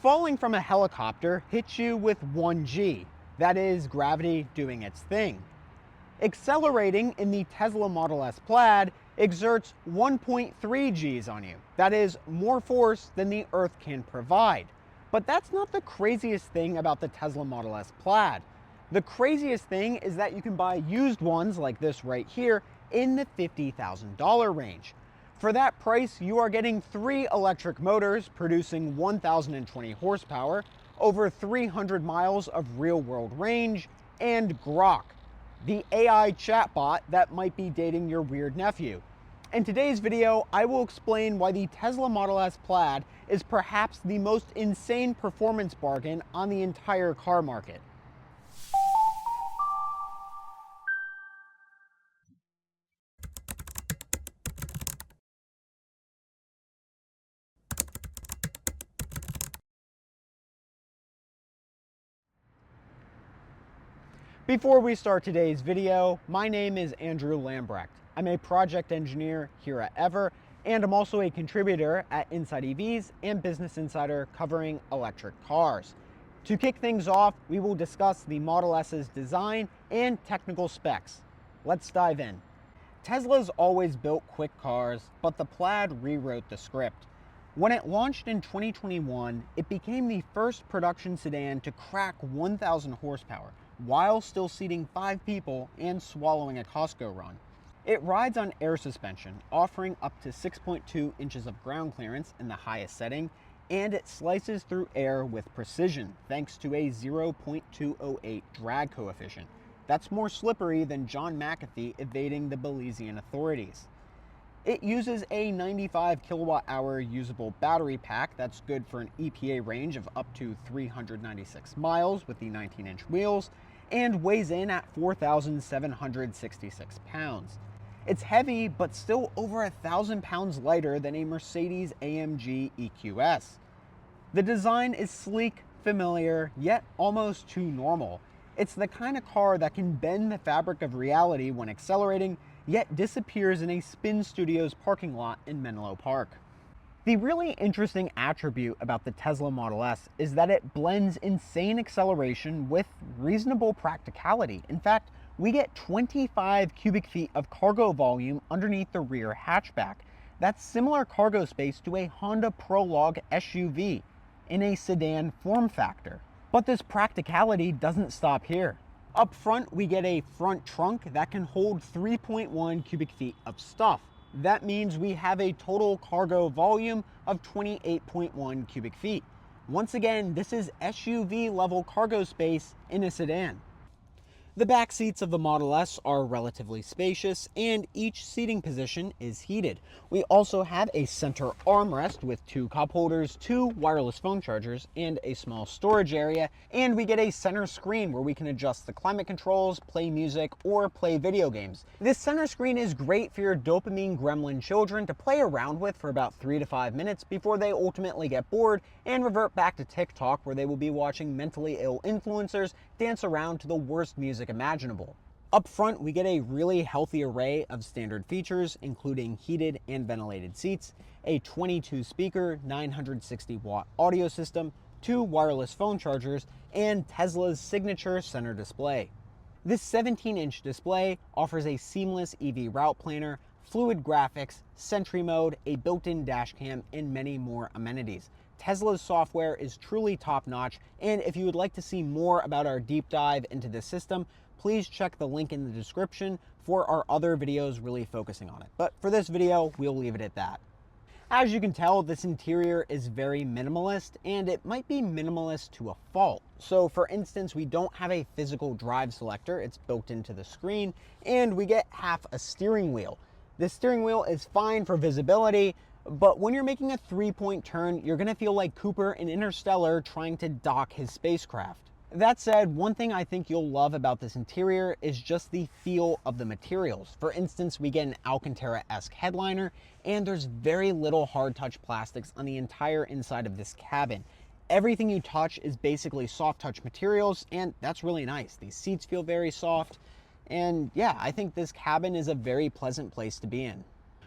Falling from a helicopter hits you with 1 G. That is gravity doing its thing. Accelerating in the Tesla Model S Plaid exerts 1.3 Gs on you. That is more force than the Earth can provide. But that's not the craziest thing about the Tesla Model S Plaid. The craziest thing is that you can buy used ones like this right here in the $50,000 range. For that price, you are getting 3 electric motors producing 1,020 horsepower, over 300 miles of real-world range, and Grok, the AI chatbot that might be dating your weird nephew. In today's video, I will explain why the Tesla Model S Plaid is perhaps the most insane performance bargain on the entire car market. Before we start today's video, my name is Andrew Lambrecht. I'm a project engineer here at Ever, and I'm also a contributor at Inside EVs and Business Insider covering electric cars. To kick things off, we will discuss the Model S's design and technical specs. Let's dive in. Tesla's always built quick cars, but the Plaid rewrote the script. When it launched in 2021, it became the first production sedan to crack 1,000 horsepower, while still seating 5 people and swallowing a Costco run. It rides on air suspension, offering up to 6.2 inches of ground clearance in the highest setting, and it slices through air with precision thanks to a 0.208 drag coefficient. That's more slippery than John McAfee evading the Belizean authorities. It uses a 95 kilowatt-hour usable battery pack that's good for an EPA range of up to 396 miles with the 19-inch wheels, and weighs in at 4,766 pounds. It's heavy, but still over 1,000 pounds lighter than a Mercedes-AMG EQS. The design is sleek, familiar, yet almost too normal. It's the kind of car that can bend the fabric of reality when accelerating, yet disappears in a Spin Studios parking lot in Menlo Park. The really interesting attribute about the Tesla Model S is that it blends insane acceleration with reasonable practicality. In fact, we get 25 cubic feet of cargo volume underneath the rear hatchback. That's similar cargo space to a Honda Prologue SUV in a sedan form factor. But this practicality doesn't stop here. Up front, we get a front trunk that can hold 3.1 cubic feet of stuff. That means we have a total cargo volume of 28.1 cubic feet. Once again, this is SUV level cargo space in a sedan. The back seats of the Model S are relatively spacious, and each seating position is heated. We also have a center armrest with 2 cup holders, 2 wireless phone chargers, and a small storage area, and we get a center screen where we can adjust the climate controls, play music, or play video games. This center screen is great for your dopamine gremlin children to play around with for about 3 to 5 minutes before they ultimately get bored and revert back to TikTok, where they will be watching mentally ill influencers dance around to the worst music imaginable. Up front, we get a really healthy array of standard features, including heated and ventilated seats, a 22-speaker, 960-watt audio system, 2 wireless phone chargers, and Tesla's signature center display. This 17-inch display offers a seamless EV route planner, fluid graphics, Sentry mode, a built-in dash cam, and many more amenities. Tesla's software is truly top-notch, and if you would like to see more about our deep dive into this system, please check the link in the description for our other videos really focusing on it. But for this video, we'll leave it at that. As you can tell, this interior is very minimalist, and it might be minimalist to a fault. So for instance, we don't have a physical drive selector, it's built into the screen, and we get half a steering wheel. This steering wheel is fine for visibility, but when you're making a 3-point turn, you're gonna feel like Cooper in Interstellar trying to dock his spacecraft. That said, one thing I think you'll love about this interior is just the feel of the materials. For instance, we get an Alcantara-esque headliner, and there's very little hard touch plastics on the entire inside of this cabin. Everything you touch is basically soft touch materials, and that's really nice. These seats feel very soft, and yeah, I think this cabin is a very pleasant place to be in.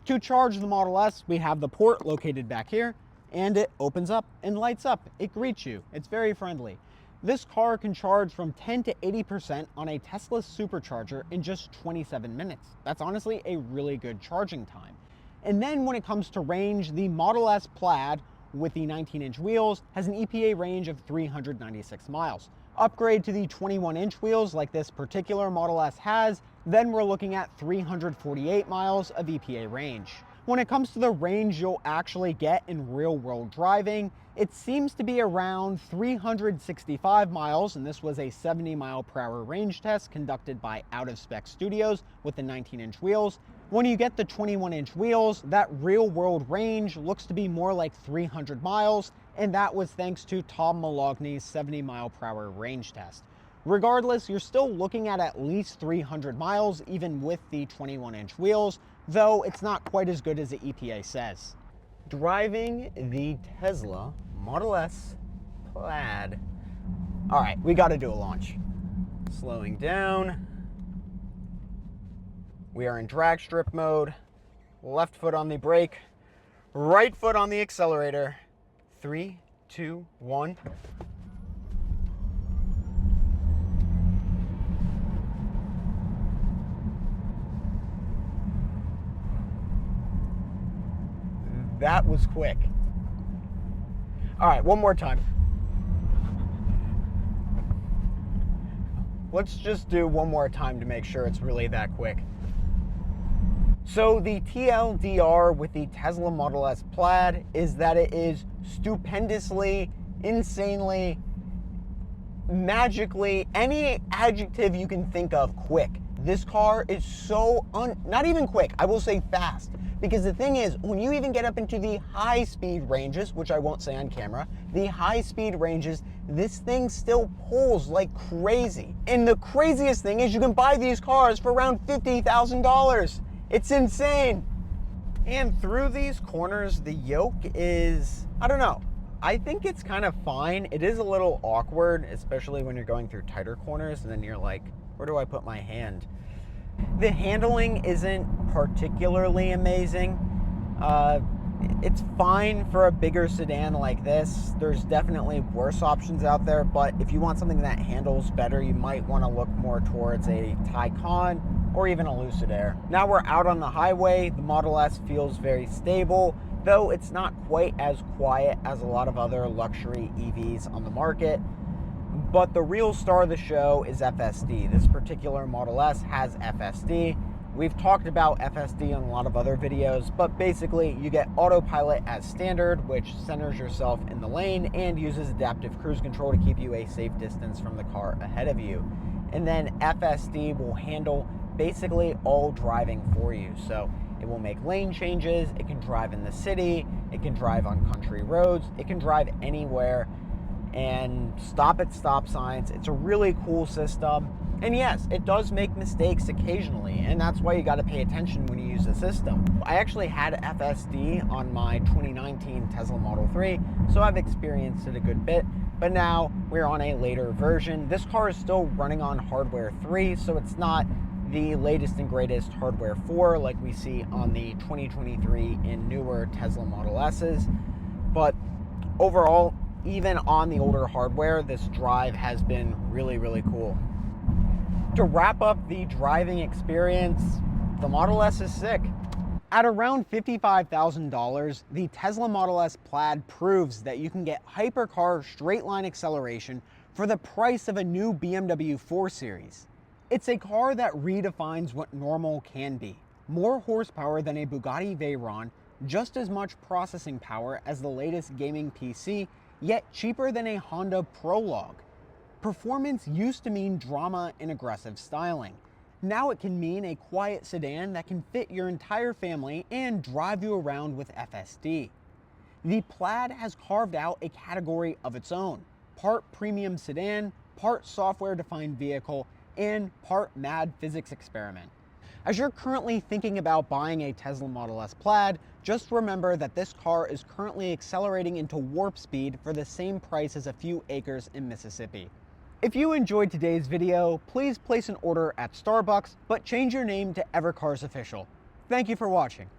To charge the Model S, we have the port located back here. and it opens up and lights up. It greets you. It's very friendly. This car can charge from 10 to 80% on a Tesla supercharger in just 27 minutes. That's honestly a really good charging time. And then when it comes to range, the Model S Plaid with the 19-inch wheels has an EPA range of 396 miles. Upgrade to the 21-inch wheels like this particular Model S has, then we're looking at 348 miles of EPA range. When it comes to the range you'll actually get in real-world driving, it seems to be around 365 miles, and this was a 70-mile-per-hour range test conducted by Out-of-Spec Studios with the 19-inch wheels. When you get the 21-inch wheels, that real-world range looks to be more like 300 miles, and that was thanks to Tom Moloughney's 70-mile-per-hour range test. Regardless, you're still looking at least 300 miles even with the 21-inch wheels, though it's not quite as good as the EPA says. Driving the Tesla Model S Plaid. All right, we got to do a launch. Slowing down. We are in drag strip mode. Left foot on the brake, right foot on the accelerator. 3, 2, 1. That was quick. All right, one more time. Let's just do one more time to make sure it's really that quick. So the TLDR with the Tesla Model S Plaid is that it is stupendously, insanely, magically, any adjective you can think of, quick. This car is so not even quick, I will say fast. Because the thing is, when you even get up into the high speed ranges, which I won't say on camera, the high speed ranges, this thing still pulls like crazy. And the craziest thing is you can buy these cars for around $50,000. It's insane. And through these corners, the yoke is, I don't know, I think it's kind of fine. It is a little awkward, especially when you're going through tighter corners and then you're like, where do I put my hand? The handling isn't particularly amazing. It's fine for a bigger sedan like this. There's definitely worse options out there, but if you want something that handles better, you might want to look more towards a Taycan or even a Lucid Air. Now we're out on the highway. The Model S feels very stable, though it's not quite as quiet as a lot of other luxury EVs on the market. But the real star of the show is FSD. This particular Model S has FSD. We've talked about FSD on a lot of other videos, but basically you get autopilot as standard, which centers yourself in the lane and uses adaptive cruise control to keep you a safe distance from the car ahead of you. And then FSD will handle basically all driving for you. So it will make lane changes, it can drive in the city, it can drive on country roads, it can drive anywhere and stop at stop signs. It's a really cool system. And yes, it does make mistakes occasionally, and that's why you got to pay attention when you use the system. I actually had FSD on my 2019 Tesla Model 3, so I've experienced it a good bit, but now we're on a later version. This car is still running on hardware 3, so it's not the latest and greatest hardware 4 like we see on the 2023 and newer Tesla Model S's, but overall, even on the older hardware, this drive has been really, really cool. To wrap up the driving experience, the Model S is sick. At around $55,000, the Tesla Model S Plaid proves that you can get hypercar straight line acceleration for the price of a new BMW 4 Series. It's a car that redefines what normal can be. More horsepower than a Bugatti Veyron, just as much processing power as the latest gaming PC, yet cheaper than a Honda Prologue. Performance used to mean drama and aggressive styling. Now it can mean a quiet sedan that can fit your entire family and drive you around with FSD. The Plaid has carved out a category of its own, part premium sedan, part software-defined vehicle, and part mad physics experiment. As you're currently thinking about buying a Tesla Model S Plaid, just remember that this car is currently accelerating into warp speed for the same price as a few acres in Mississippi. If you enjoyed today's video, please place an order at Starbucks, but change your name to Evercars Official. Thank you for watching.